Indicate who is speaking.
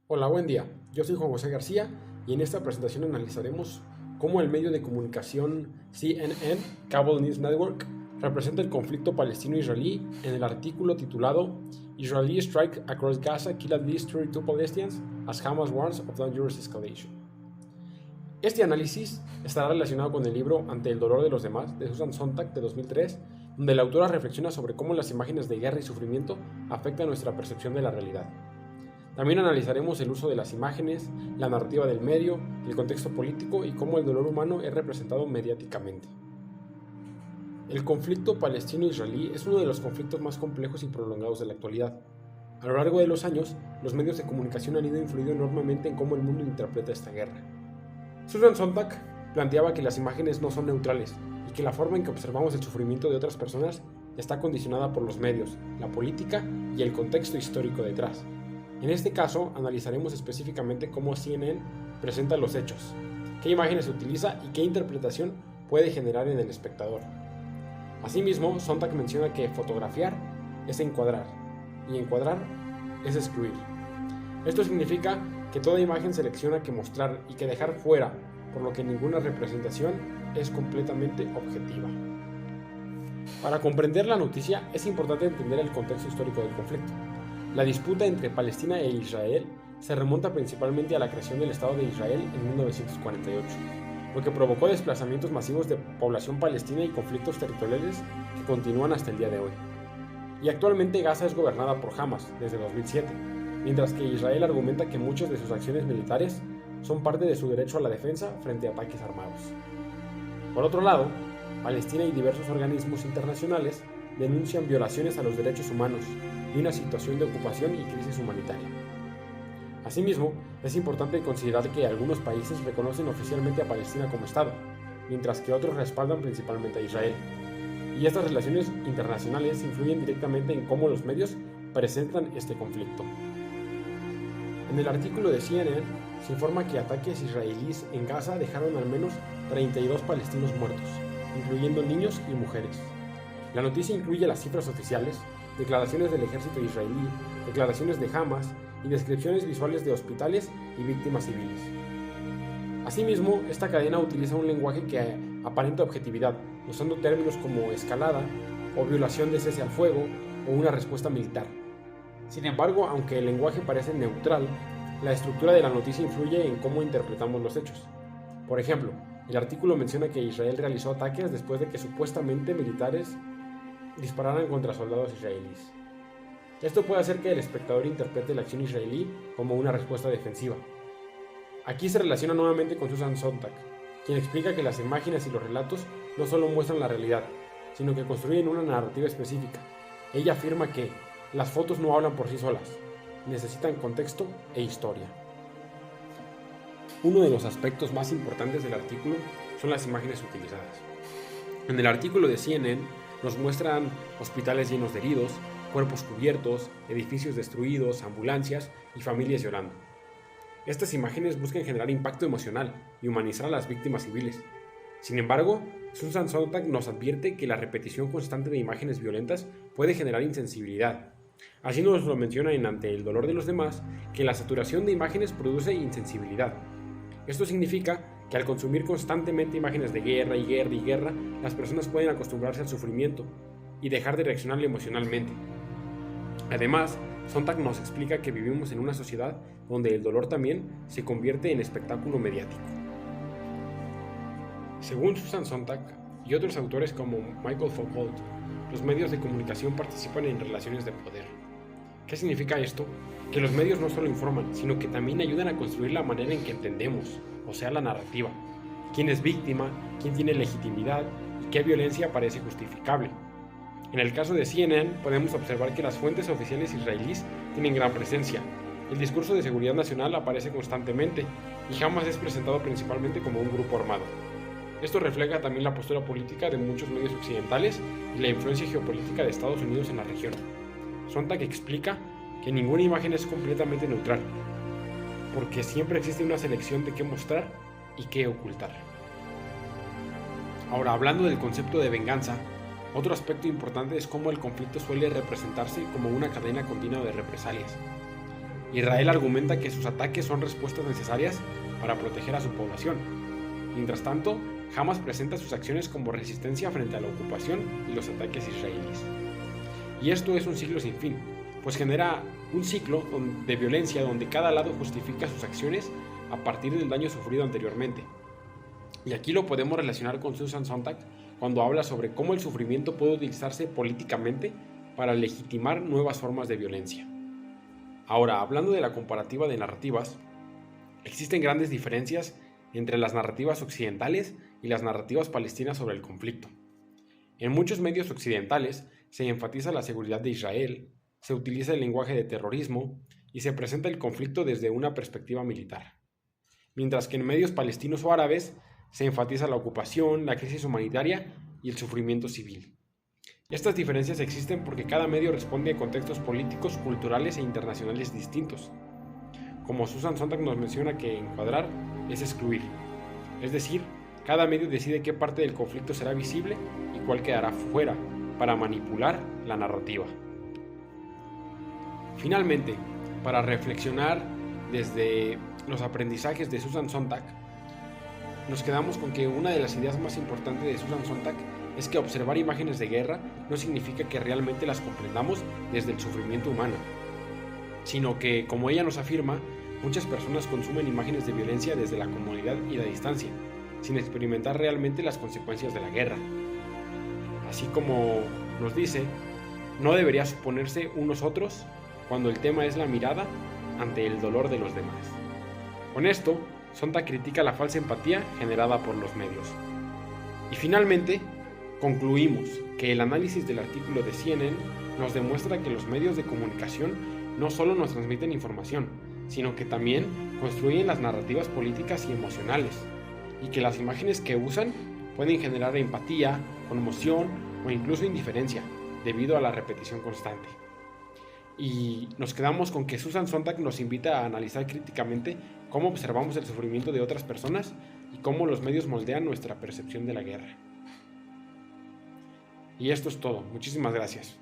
Speaker 1: Hola, buen día. Yo soy Juan José García y en esta presentación analizaremos cómo el medio de comunicación CNN, Cable News Network, representa el conflicto palestino-israelí en el artículo titulado Israeli Strike Across Gaza Kill at least 32 Palestinians as Hamas Warns of Dangerous Escalation. Este análisis estará relacionado con el libro Ante el dolor de los demás de Susan Sontag de 2003, donde la autora reflexiona sobre cómo las imágenes de guerra y sufrimiento afectan nuestra percepción de la realidad. También analizaremos el uso de las imágenes, la narrativa del medio, el contexto político y cómo el dolor humano es representado mediáticamente. El conflicto palestino-israelí es uno de los conflictos más complejos y prolongados de la actualidad. A lo largo de los años, los medios de comunicación han ido influindo enormemente en cómo el mundo interpreta esta guerra. Susan Sontag planteaba que las imágenes no son neutrales y que la forma en que observamos el sufrimiento de otras personas está condicionada por los medios, la política y el contexto histórico detrás. En este caso, analizaremos específicamente cómo CNN presenta los hechos, qué imágenes utiliza y qué interpretación puede generar en el espectador. Asimismo, Sontag menciona que fotografiar es encuadrar y encuadrar es excluir. Esto significa que toda imagen selecciona que mostrar y que dejar fuera, por lo que ninguna representación es completamente objetiva. Para comprender la noticia es importante entender el contexto histórico del conflicto. La disputa entre Palestina e Israel se remonta principalmente a la creación del Estado de Israel en 1948, lo que provocó desplazamientos masivos de población palestina y conflictos territoriales que continúan hasta el día de hoy. Y actualmente Gaza es gobernada por Hamas desde 2007, mientras que Israel argumenta que muchas de sus acciones militares son parte de su derecho a la defensa frente a ataques armados. Por otro lado, Palestina y diversos organismos internacionales denuncian violaciones a los derechos humanos y una situación de ocupación y crisis humanitaria. Asimismo, es importante considerar que algunos países reconocen oficialmente a Palestina como Estado, mientras que otros respaldan principalmente a Israel. Y estas relaciones internacionales influyen directamente en cómo los medios presentan este conflicto. En el artículo de CNN se informa que ataques israelíes en Gaza dejaron al menos 32 palestinos muertos, incluyendo niños y mujeres. La noticia incluye las cifras oficiales, declaraciones del ejército israelí, declaraciones de Hamas y descripciones visuales de hospitales y víctimas civiles. Asimismo, esta cadena utiliza un lenguaje que aparenta objetividad, usando términos como escalada o violación de cese al fuego o una respuesta militar. Sin embargo, aunque el lenguaje parece neutral, la estructura de la noticia influye en cómo interpretamos los hechos. Por ejemplo, el artículo menciona que Israel realizó ataques después de que supuestamente militares dispararan contra soldados israelíes. Esto puede hacer que el espectador interprete la acción israelí como una respuesta defensiva. Aquí se relaciona nuevamente con Susan Sontag, quien explica que las imágenes y los relatos no solo muestran la realidad, sino que construyen una narrativa específica. Ella afirma que las fotos no hablan por sí solas, necesitan contexto e historia. Uno de los aspectos más importantes del artículo son las imágenes utilizadas. En el artículo de CNN nos muestran hospitales llenos de heridos, cuerpos cubiertos, edificios destruidos, ambulancias y familias llorando. Estas imágenes buscan generar impacto emocional y humanizar a las víctimas civiles. Sin embargo, Susan Sontag nos advierte que la repetición constante de imágenes violentas puede generar insensibilidad. Así nos lo menciona en Ante el dolor de los demás, que la saturación de imágenes produce insensibilidad. Esto significa que al consumir constantemente imágenes de guerra y guerra y guerra, las personas pueden acostumbrarse al sufrimiento y dejar de reaccionar emocionalmente. Además, Sontag nos explica que vivimos en una sociedad donde el dolor también se convierte en espectáculo mediático. Según Susan Sontag y otros autores como Michael Foucault, los medios de comunicación participan en relaciones de poder. ¿Qué significa esto? Que los medios no solo informan, sino que también ayudan a construir la manera en que entendemos, o sea, la narrativa. ¿Quién es víctima? ¿Quién tiene legitimidad? ¿Y qué violencia parece justificable? En el caso de CNN, podemos observar que las fuentes oficiales israelíes tienen gran presencia. El discurso de seguridad nacional aparece constantemente y Hamas es presentado principalmente como un grupo armado. Esto refleja también la postura política de muchos medios occidentales y la influencia geopolítica de Estados Unidos en la región. Sontag explica que ninguna imagen es completamente neutral, porque siempre existe una selección de qué mostrar y qué ocultar. Ahora, hablando del concepto de venganza, otro aspecto importante es cómo el conflicto suele representarse como una cadena continua de represalias. Israel argumenta que sus ataques son respuestas necesarias para proteger a su población. Mientras tanto, Hamas presenta sus acciones como resistencia frente a la ocupación y los ataques israelíes. Y esto es un ciclo sin fin, pues genera un ciclo de violencia donde cada lado justifica sus acciones a partir del daño sufrido anteriormente. Y aquí lo podemos relacionar con Susan Sontag cuando habla sobre cómo el sufrimiento puede utilizarse políticamente para legitimar nuevas formas de violencia. Ahora, hablando de la comparativa de narrativas, existen grandes diferencias entre las narrativas occidentales y las narrativas palestinas sobre el conflicto. En muchos medios occidentales se enfatiza la seguridad de Israel, se utiliza el lenguaje de terrorismo y se presenta el conflicto desde una perspectiva militar. Mientras que en medios palestinos o árabes se enfatiza la ocupación, la crisis humanitaria y el sufrimiento civil. Estas diferencias existen porque cada medio responde a contextos políticos, culturales e internacionales distintos. Como Susan Sontag nos menciona que encuadrar es excluir. Es decir, cada medio decide qué parte del conflicto será visible y cuál quedará fuera para manipular la narrativa. Finalmente, para reflexionar desde los aprendizajes de Susan Sontag, nos quedamos con que una de las ideas más importantes de Susan Sontag es que observar imágenes de guerra no significa que realmente las comprendamos desde el sufrimiento humano, sino que, como ella nos afirma, muchas personas consumen imágenes de violencia desde la comodidad y la distancia, sin experimentar realmente las consecuencias de la guerra. Así como nos dice, no debería suponerse unos otros cuando el tema es la mirada ante el dolor de los demás. Con esto, Sontag critica la falsa empatía generada por los medios. Y finalmente, concluimos que el análisis del artículo de CNN nos demuestra que los medios de comunicación no solo nos transmiten información, sino que también construyen las narrativas políticas y emocionales, y que las imágenes que usan pueden generar empatía, conmoción o incluso indiferencia, debido a la repetición constante. Y nos quedamos con que Susan Sontag nos invita a analizar críticamente cómo observamos el sufrimiento de otras personas y cómo los medios moldean nuestra percepción de la guerra. Y esto es todo. Muchísimas gracias.